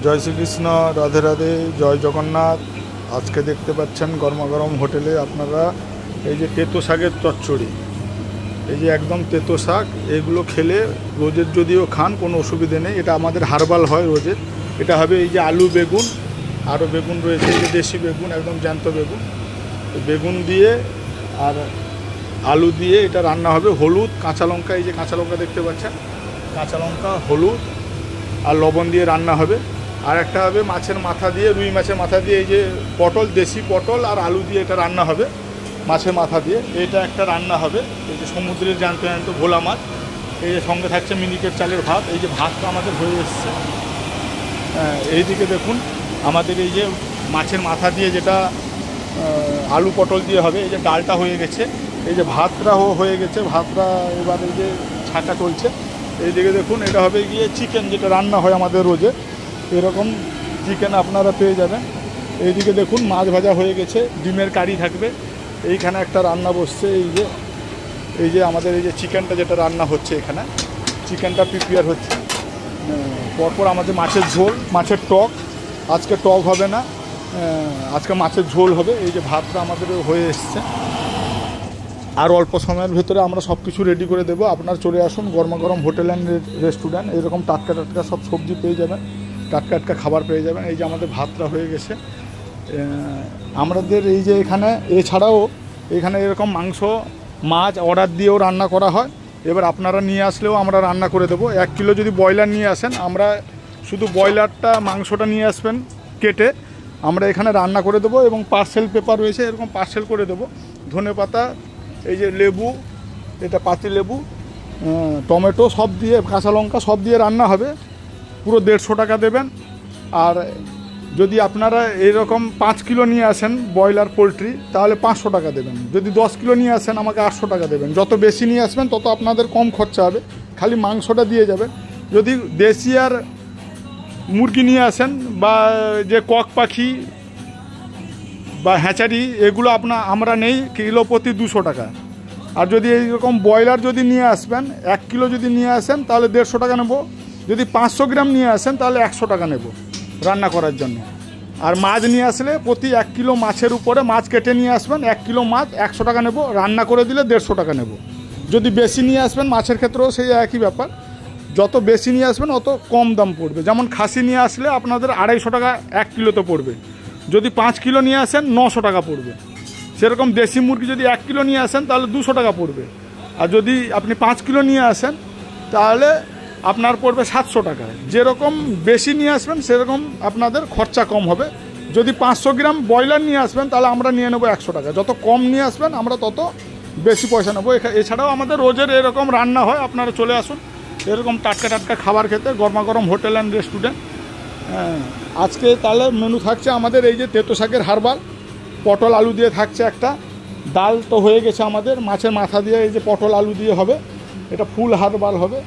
জয় শ্রীকৃষ্ণ, রাধে রাধে, জয় জগন্নাথ। আজকে দেখতে পাচ্ছেন গরমা গরম হোটেলে আপনারা এই যে তেতো শাকের চচ্চড়ি, এই যে একদম তেতো শাক, এগুলো খেলে রোজের যদিও খান কোনো অসুবিধে নেই। এটা আমাদের হার্বাল হয় রোজের। এটা হবে এই যে আলু বেগুন, আরও বেগুন রয়েছে, এই যে দেশি বেগুন, একদম জ্যান্ত বেগুন, বেগুন দিয়ে আর আলু দিয়ে এটা রান্না হবে। হলুদ, কাঁচা লঙ্কা, এই যে কাঁচা লঙ্কা দেখতে পাচ্ছেন, কাঁচা লঙ্কা, হলুদ আর লবণ দিয়ে রান্না হবে। আর একটা হবে মাছের মাথা দিয়ে, রুই মাছের মাথা দিয়ে, এই যে পটল, দেশি পটল আর আলু দিয়ে এটা রান্না হবে মাছের মাথা দিয়ে। এটা একটা রান্না হবে। এই যে সমুদ্রের জ্যান্ত জ্যান্ত ভোলা মাছ, এই যে সঙ্গে থাকছে মিনিকেট চালের ভাত। এই যে ভাতটা আমাদের হয়ে এসছে। এইদিকে দেখুন আমাদের এই যে মাছের মাথা দিয়ে যেটা আলু পটল দিয়ে হবে, এই যে ডালটা হয়ে গেছে, এই যে ভাতটাও হয়ে গেছে, ভাতটা এবার এই যে ছাঁকা চলছে। এইদিকে দেখুন এটা হবে গিয়ে চিকেন, যেটা রান্না হয় আমাদের রোজে, এরকম চিকেন আপনারা পেয়ে যাবেন। এইদিকে দেখুন মাছ ভাজা হয়ে গেছে, ডিমের কারি থাকবে। এইখানে একটা রান্না বসছে, এই যে আমাদের এই যে চিকেনটা যেটা রান্না হচ্ছে, এখানে চিকেনটা প্রিপেয়ার হচ্ছে। পরপর আমাদের মাছের ঝোল, মাছের টক, আজকে টক হবে না, আজকে মাছের ঝোল হবে। এই যে ভাতটা আমাদের হয়ে এসছে। আর অল্প সময়ের ভেতরে আমরা সব কিছু রেডি করে দেবো। আপনারা চলে আসুন গরমা গরম হোটেল অ্যান্ড রেস্টুরেন্ট। এরকম টাটকা টাটকা সব সবজি পেয়ে যাবেন, টাটকা টাটকা খাবার পেয়ে যাবেন। এই যে আমাদের ভাতটা হয়ে গেছে আমাদের এই যে এখানে। এছাড়াও এখানে এরকম মাংস, মাছ অর্ডার দিয়েও রান্না করা হয়। এবার আপনারা নিয়ে আসলেও আমরা রান্না করে দেবো। 1 কিলো যদি ব্রয়লার নিয়ে আসেন, আমরা শুধু ব্রয়লারটা, মাংসটা নিয়ে আসবেন কেটে, আমরা এখানে রান্না করে দেবো। এবং পার্সেল পেপার রয়েছে, এরকম পার্সেল করে দেবো। ধনেপাতা, এই যে লেবু, এটা পাতি লেবু, টমেটো সব দিয়ে, কাঁচা লঙ্কা সব দিয়ে রান্না হবে। পুরো 150 টাকা দেবেন। আর যদি আপনারা এরকম 5 কিলো নিয়ে আসেন ব্রয়লার পোলট্রি, তাহলে 500 টাকা দেবেন। যদি 10 কিলো নিয়ে আসেন, আমাকে 800 টাকা দেবেন। যত বেশি নিয়ে আসবেন তত আপনাদের কম খরচা হবে, খালি মাংসটা দিয়ে যাবেন। যদি দেশি আর মুরগি নিয়ে আসেন, বা যে কক পাখি বা হ্যাচারি, এগুলো আমরা নেই, কিলো প্রতি 200 টাকা। আর যদি এইরকম ব্রয়লার যদি নিয়ে আসবেন, 1 কিলো যদি নিয়ে আসেন, তাহলে 150 টাকা নেব। যদি 500 গ্রাম নিয়ে আসেন, তাহলে 100 টাকা নেব রান্না করার জন্য। আর মাছ নিয়ে আসলে প্রতি 1 কিলো মাছের উপরে, মাছ কেটে নিয়ে আসবেন, 1 কিলো মাছ 100 টাকা নেব, রান্না করে দিলে 150 টাকা নেব। যদি বেশি নিয়ে আসবেন, মাছের ক্ষেত্রেও সেই একই ব্যাপার, যত বেশি নিয়ে আসবেন অত কম দাম পড়বে। যেমন খাসি নিয়ে আসলে আপনাদের 250 টাকা 1 কিলোতে পড়বে। যদি 5 কিলো নিয়ে আসেন, 900 টাকা পড়বে। সেরকম দেশি মুরগি যদি 1 কিলো নিয়ে আসেন, তাহলে 200 টাকা পড়বে। আর যদি আপনি 5 কিলো নিয়ে আসেন, তাহলে আপনার পড়বে 700 টাকা। যেরকম বেশি নিয়ে আসবেন, সেরকম আপনাদের খরচা কম হবে। যদি 500 গ্রাম ব্রয়লার নিয়ে আসবেন, তাহলে আমরা নিয়ে নেবো 100 টাকা। যত কম নিয়ে আসবেন, আমরা তত বেশি পয়সা নেবো। এছাড়াও আমাদের রোজের এরকম রান্না হয়, আপনারা চলে আসুন এরকম টাটকা টাটকা খাবার খেতে, গরমা গরম হোটেল অ্যান্ড রেস্টুরেন্ট। আজকে তাহলে মেনু থাকছে আমাদের এই যে তেতো শাকের হারবাল, পটল আলু দিয়ে থাকছে একটা, ডাল তো হয়ে গেছে আমাদের, মাছের মাথা দিয়ে এই যে পটল আলু দিয়ে হবে, এটা ফুল হারবাল হবে।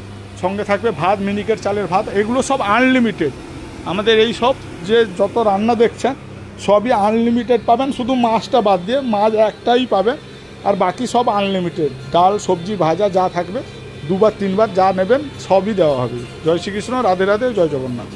সঙ্গে থাকবে ভাত, মিনিকেট চালের ভাত। এগুলো সব আনলিমিটেড। আমাদের এই সব যে যত রান্না দেখছেন, সবই আনলিমিটেড পাবেন, শুধু মাছটা বাদ দিয়ে। মাছ একটাই পাবেন, আর বাকি সব আনলিমিটেড। ডাল, সবজি, ভাজা যা থাকবে, 2 বার 3 বার যা নেবেন সবই দেওয়া হবে। জয় শ্রীকৃষ্ণ, রাধে রাধে, জয় জগন্নাথ।